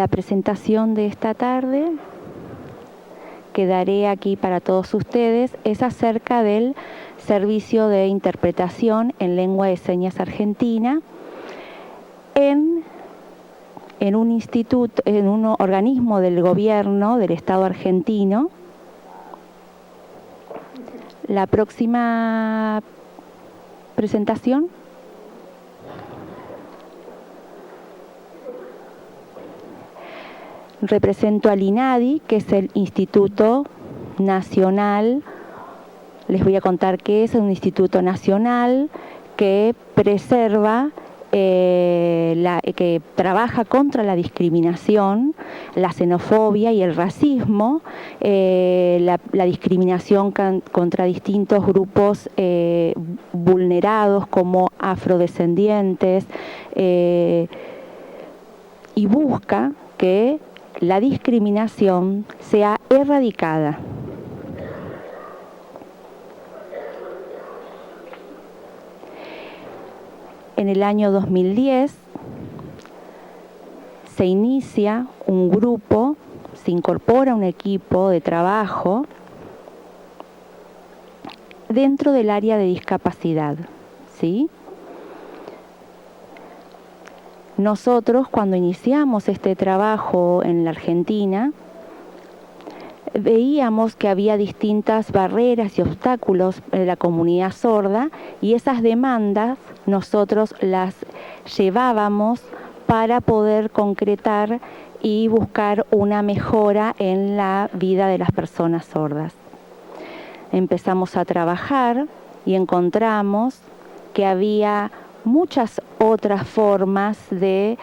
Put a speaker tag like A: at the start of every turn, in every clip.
A: La presentación de esta tarde, que daré aquí para todos ustedes, es acerca del servicio de interpretación en lengua de señas argentina en un instituto, en un organismo del gobierno del Estado argentino. La próxima presentación. Represento al INADI, que es el Instituto Nacional. Les voy a contar qué es un instituto nacional que preserva, que trabaja contra la discriminación, la xenofobia y el racismo, la discriminación contra distintos grupos vulnerados como afrodescendientes, y busca que la discriminación sea erradicada. En el año 2010 se inicia un grupo, se incorpora un equipo de trabajo dentro del área de discapacidad, ¿sí? Nosotros, cuando iniciamos este trabajo en la Argentina, veíamos que había distintas barreras y obstáculos en la comunidad sorda, y esas demandas nosotros las llevábamos para poder concretar y buscar una mejora en la vida de las personas sordas. Empezamos a trabajar y encontramos que había muchas otras formas de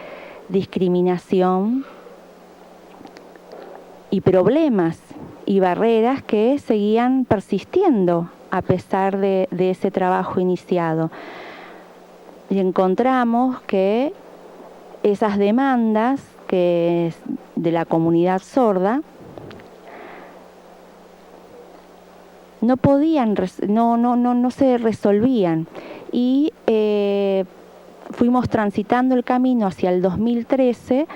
A: discriminación y problemas y barreras que seguían persistiendo a pesar de ese trabajo iniciado. Y encontramos que esas demandas que de la comunidad sorda no se resolvían, y fuimos transitando el camino hacia el 2013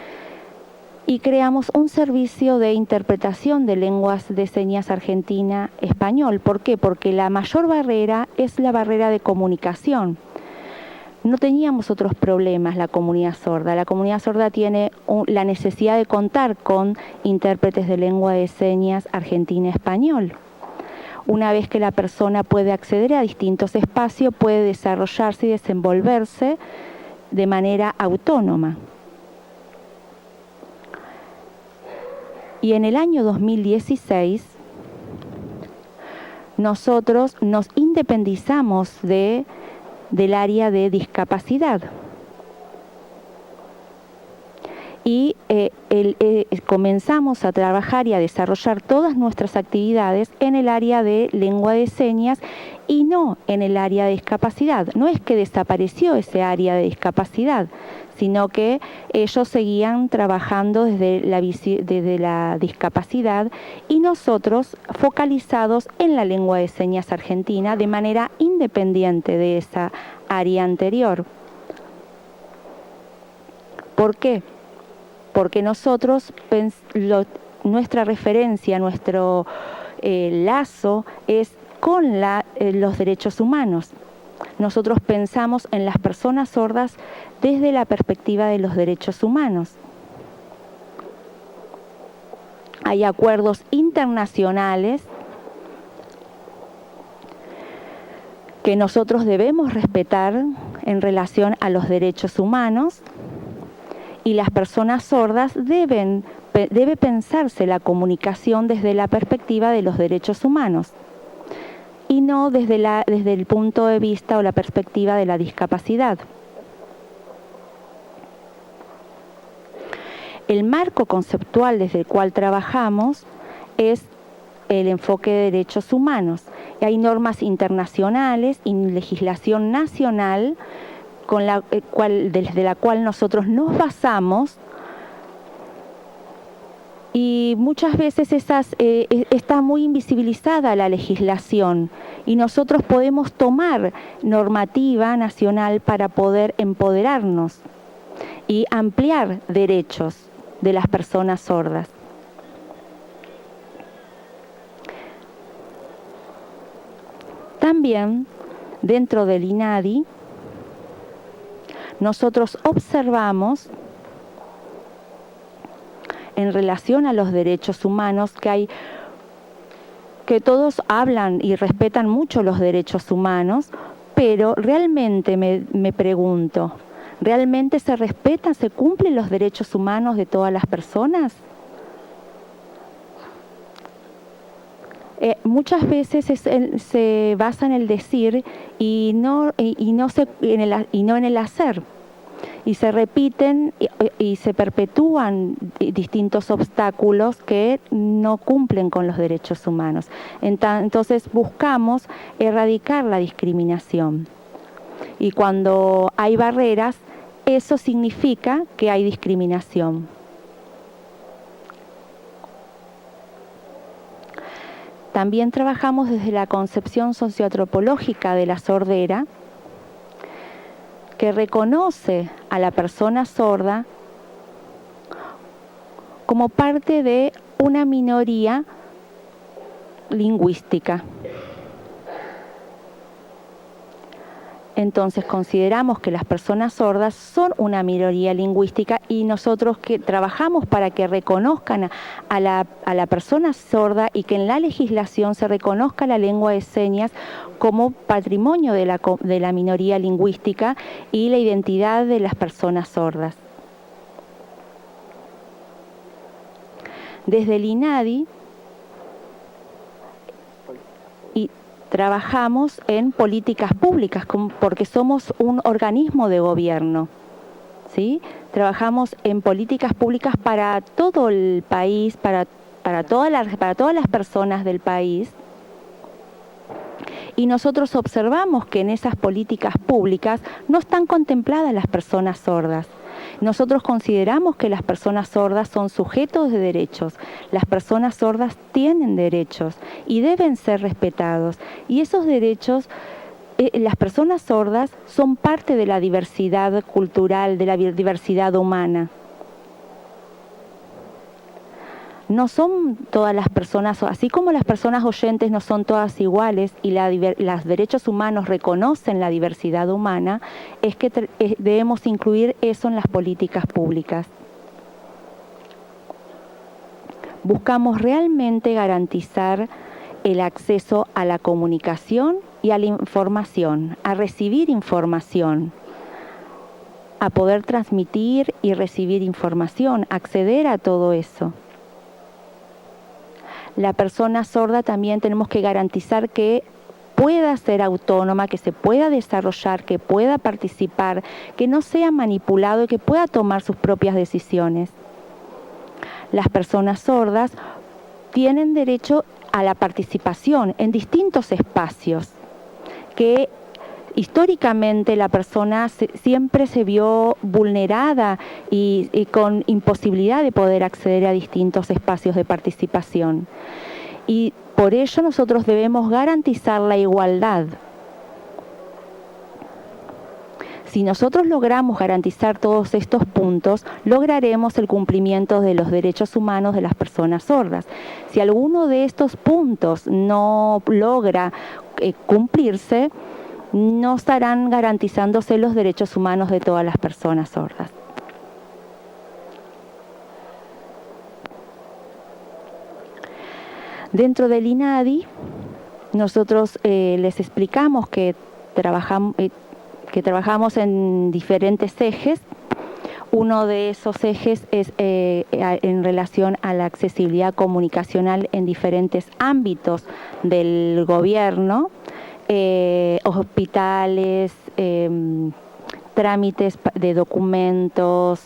A: y creamos un servicio de interpretación de lenguas de señas argentina-español. ¿Por qué? Porque la mayor barrera es la barrera de comunicación. No teníamos otros problemas la comunidad sorda. La comunidad sorda tiene la necesidad de contar con intérpretes de lengua de señas argentina-español. Una vez que la persona puede acceder a distintos espacios, puede desarrollarse y desenvolverse de manera autónoma. Y en el año 2016, nosotros nos independizamos del área de discapacidad. Y comenzamos a trabajar y a desarrollar todas nuestras actividades en el área de lengua de señas y no en el área de discapacidad. No es que desapareció ese área de discapacidad, sino que ellos seguían trabajando desde la discapacidad y nosotros focalizados en la lengua de señas argentina de manera independiente de esa área anterior. ¿Por qué? Porque nosotros, nuestra referencia, nuestro lazo es con los derechos humanos. Nosotros pensamos en las personas sordas desde la perspectiva de los derechos humanos. Hay acuerdos internacionales que nosotros debemos respetar en relación a los derechos humanos, y las personas sordas debe pensarse la comunicación desde la perspectiva de los derechos humanos y no desde el punto de vista o la perspectiva de la discapacidad. El marco conceptual desde el cual trabajamos es el enfoque de derechos humanos. Y hay normas internacionales y legislación nacional desde la cual nosotros nos basamos, y muchas veces está muy invisibilizada la legislación y nosotros podemos tomar normativa nacional para poder empoderarnos y ampliar derechos. de las personas sordas. También, dentro del INADI, nosotros observamos, en relación a los derechos humanos, que todos hablan y respetan mucho los derechos humanos, pero realmente me pregunto, ¿realmente se respetan, se cumplen los derechos humanos de todas las personas? Muchas veces se basa en el decir y no en el hacer. Y se repiten y se perpetúan distintos obstáculos que no cumplen con los derechos humanos. Entonces buscamos erradicar la discriminación. Y cuando hay barreras, eso significa que hay discriminación. También trabajamos desde la concepción socioantropológica de la sordera, que reconoce a la persona sorda como parte de una minoría lingüística. Entonces consideramos que las personas sordas son una minoría lingüística y nosotros que trabajamos para que reconozcan a la persona sorda y que en la legislación se reconozca la lengua de señas como patrimonio de la minoría lingüística y la identidad de las personas sordas. Desde el INADI trabajamos en políticas públicas, porque somos un organismo de gobierno, ¿sí? Trabajamos en políticas públicas para todo el país, para todas las personas del país. Y nosotros observamos que en esas políticas públicas no están contempladas las personas sordas. Nosotros consideramos que las personas sordas son sujetos de derechos. Las personas sordas tienen derechos y deben ser respetados. Y esos derechos, las personas sordas son parte de la diversidad cultural, de la diversidad humana. No son todas las personas, así como las personas oyentes no son todas iguales y los derechos humanos reconocen la diversidad humana, es que debemos incluir eso en las políticas públicas. Buscamos realmente garantizar el acceso a la comunicación y a la información, a recibir información, a poder transmitir y recibir información, acceder a todo eso. La persona sorda también tenemos que garantizar que pueda ser autónoma, que se pueda desarrollar, que pueda participar, que no sea manipulado y que pueda tomar sus propias decisiones. Las personas sordas tienen derecho a la participación en distintos espacios que históricamente la persona siempre se vio vulnerada y con imposibilidad de poder acceder a distintos espacios de participación. Y por ello nosotros debemos garantizar la igualdad. Si nosotros logramos garantizar todos estos puntos, lograremos el cumplimiento de los derechos humanos de las personas sordas. Si alguno de estos puntos no logra cumplirse, no estarán garantizándose los derechos humanos de todas las personas sordas. Dentro del INADI, nosotros les explicamos que trabajamos en diferentes ejes. Uno de esos ejes es en relación a la accesibilidad comunicacional en diferentes ámbitos del gobierno, hospitales, trámites de documentos,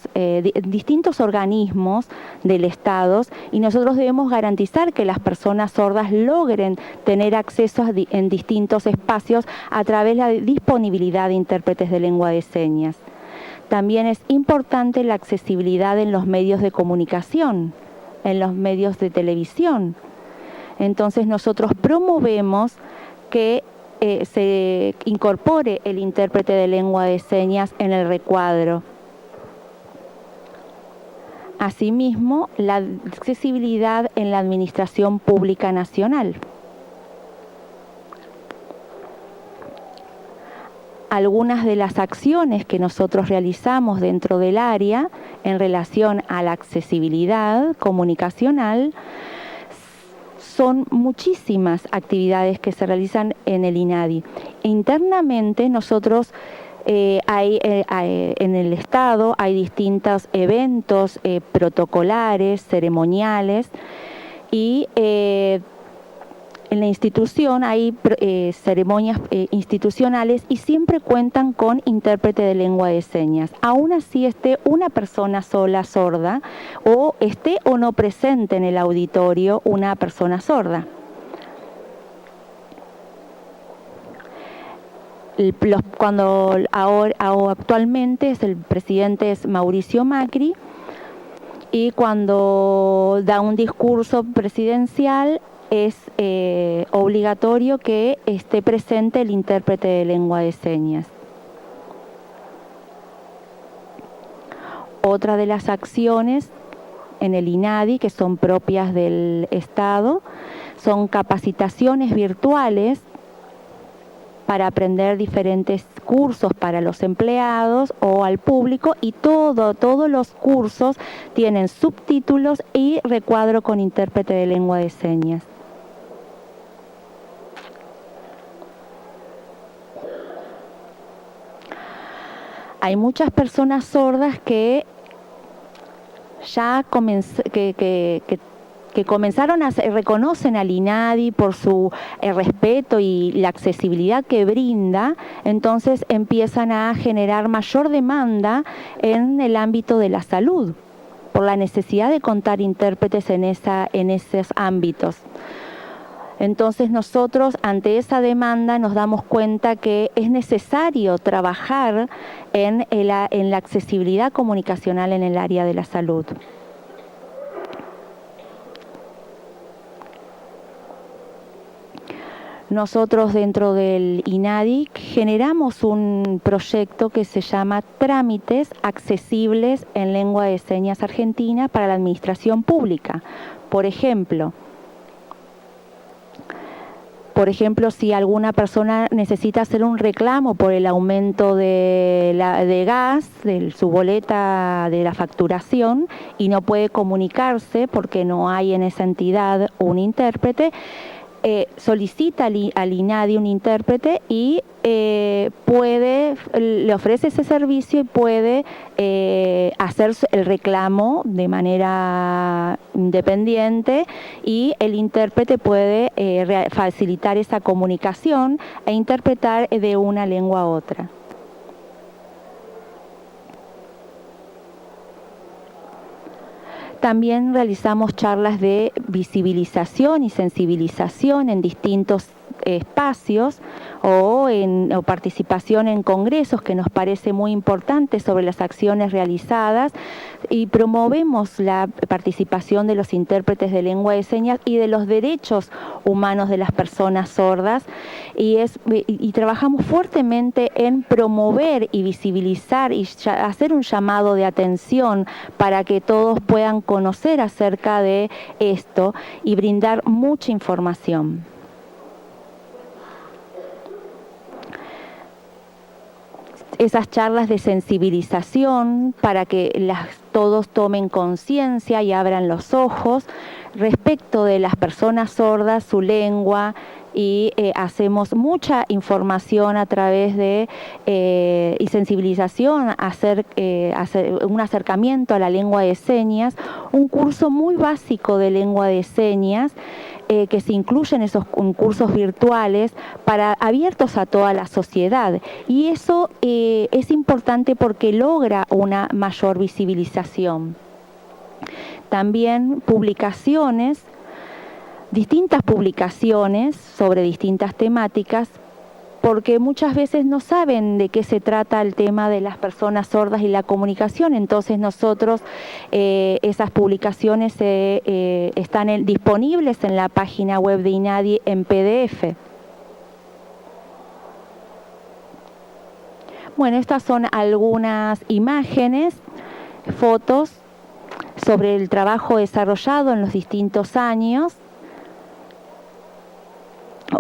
A: distintos organismos del Estado, y nosotros debemos garantizar que las personas sordas logren tener acceso en distintos espacios a través de la disponibilidad de intérpretes de lengua de señas. También es importante la accesibilidad en los medios de comunicación, en los medios de televisión. Entonces nosotros promovemos que se incorpore el intérprete de lengua de señas en el recuadro. Asimismo, la accesibilidad en la administración pública nacional. Algunas de las acciones que nosotros realizamos dentro del área en relación a la accesibilidad comunicacional son muchísimas actividades que se realizan en el INADI. Internamente nosotros en el Estado hay distintos eventos protocolares, ceremoniales, y en la institución hay ceremonias institucionales y siempre cuentan con intérprete de lengua de señas. Aún así esté una persona sola sorda o esté o no presente en el auditorio una persona sorda. Actualmente el presidente es Mauricio Macri, y cuando da un discurso presidencial es obligatorio que esté presente el intérprete de lengua de señas. Otra de las acciones en el INADI que son propias del Estado son capacitaciones virtuales para aprender diferentes cursos para los empleados o al público, y todos los cursos tienen subtítulos y recuadro con intérprete de lengua de señas. Hay muchas personas sordas que ya comenzaron reconocen al INADI por su respeto y la accesibilidad que brinda, entonces empiezan a generar mayor demanda en el ámbito de la salud, por la necesidad de contar intérpretes en esos ámbitos. Entonces nosotros ante esa demanda nos damos cuenta que es necesario trabajar en la accesibilidad comunicacional en el área de la salud. Nosotros dentro del INADI generamos un proyecto que se llama Trámites Accesibles en Lengua de Señas Argentina para la Administración Pública. Por ejemplo, si alguna persona necesita hacer un reclamo por el aumento de gas, de su boleta de la facturación, y no puede comunicarse porque no hay en esa entidad un intérprete, solicita al INADI un intérprete y le ofrece ese servicio y puede hacer el reclamo de manera independiente, y el intérprete puede facilitar esa comunicación e interpretar de una lengua a otra. También realizamos charlas de visibilización y sensibilización en distintos espacios o participación en congresos que nos parece muy importante sobre las acciones realizadas, y promovemos la participación de los intérpretes de lengua de señas y de los derechos humanos de las personas sordas, y trabajamos fuertemente en promover y visibilizar y hacer un llamado de atención para que todos puedan conocer acerca de esto y brindar mucha información. Esas charlas de sensibilización para que todos tomen conciencia y abran los ojos respecto de las personas sordas, su lengua, y hacemos mucha información a través de y sensibilización, hacer un acercamiento a la lengua de señas, un curso muy básico de lengua de señas, que se incluyen esos cursos virtuales abiertos a toda la sociedad, y eso es importante porque logra una mayor visibilización. También distintas publicaciones sobre distintas temáticas, porque muchas veces no saben de qué se trata el tema de las personas sordas y la comunicación. Entonces nosotros, esas publicaciones están disponibles en la página web de INADI en PDF. Bueno, estas son algunas imágenes, fotos sobre el trabajo desarrollado en los distintos años.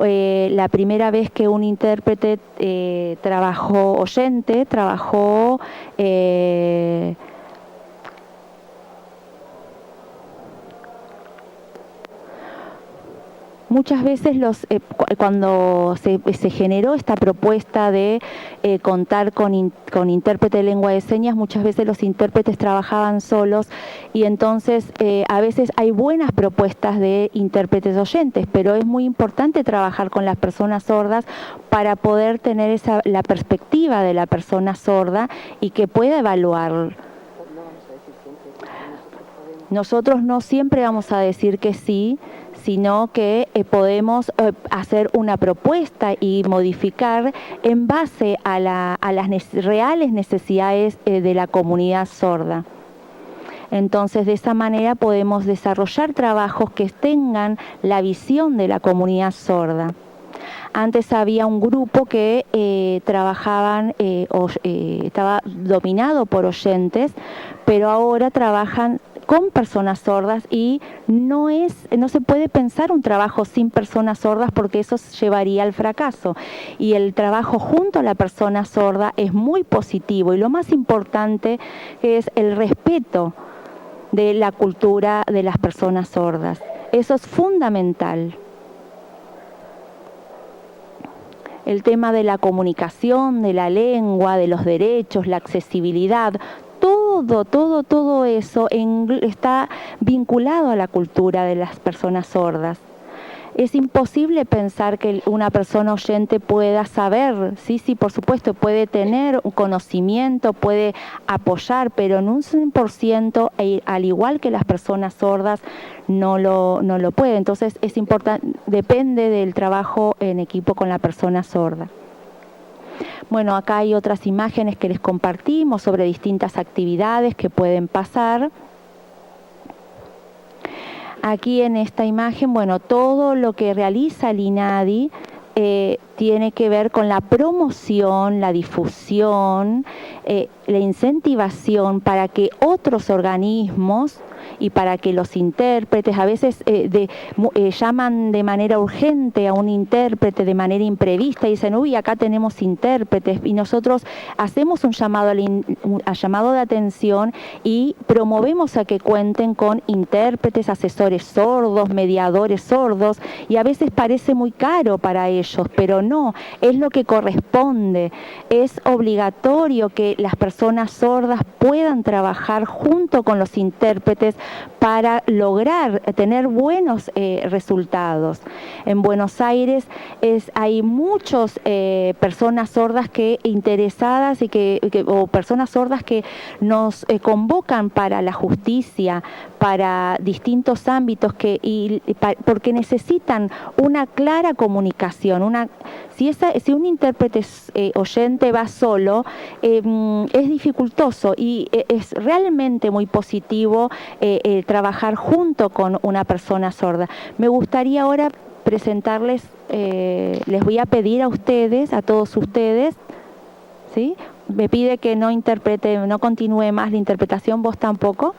A: La primera vez que un intérprete trabajó muchas veces cuando se generó esta propuesta de contar con intérprete de lengua de señas, muchas veces los intérpretes trabajaban solos y entonces a veces hay buenas propuestas de intérpretes oyentes, pero es muy importante trabajar con las personas sordas para poder tener la perspectiva de la persona sorda y que pueda evaluar. Nosotros no siempre vamos a decir que sí, sino que podemos hacer una propuesta y modificar en base a las reales necesidades de la comunidad sorda. Entonces, de esa manera podemos desarrollar trabajos que tengan la visión de la comunidad sorda. Antes había un grupo que estaba dominado por oyentes, pero ahora trabajan con personas sordas y no se puede pensar un trabajo sin personas sordas porque eso llevaría al fracaso. Y el trabajo junto a la persona sorda es muy positivo y lo más importante es el respeto de la cultura de las personas sordas. Eso es fundamental. El tema de la comunicación, de la lengua, de los derechos, la accesibilidad, todo eso está vinculado a la cultura de las personas sordas. Es imposible pensar que una persona oyente pueda saber, sí, por supuesto, puede tener un conocimiento, puede apoyar, pero en un 100%, al igual que las personas sordas, no lo puede. Entonces es importante, depende del trabajo en equipo con la persona sorda. Bueno, acá hay otras imágenes que les compartimos sobre distintas actividades que pueden pasar. Aquí en esta imagen, bueno, todo lo que realiza el INADI tiene que ver con la promoción, la difusión, la incentivación para que otros organismos y para que los intérpretes, a veces llaman de manera urgente a un intérprete de manera imprevista y dicen, uy, acá tenemos intérpretes, y nosotros hacemos un llamado de atención y promovemos a que cuenten con intérpretes, asesores sordos, mediadores sordos, y a veces parece muy caro para ellos, pero no, es lo que corresponde. Es obligatorio que las personas sordas puedan trabajar junto con los intérpretes para lograr tener buenos resultados. En Buenos Aires hay muchas personas sordas interesadas o personas sordas que nos convocan para la justicia, para distintos ámbitos porque necesitan una clara comunicación. Si un intérprete oyente va solo, es dificultoso y es realmente muy positivo trabajar junto con una persona sorda. Me gustaría ahora presentarles, les voy a pedir a ustedes, a todos ustedes, ¿sí? Me pide que no continúe más la interpretación, vos tampoco.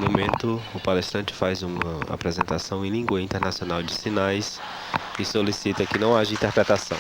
B: momento, o palestrante faz uma apresentação em língua internacional de sinais e solicita que não haja interpretação.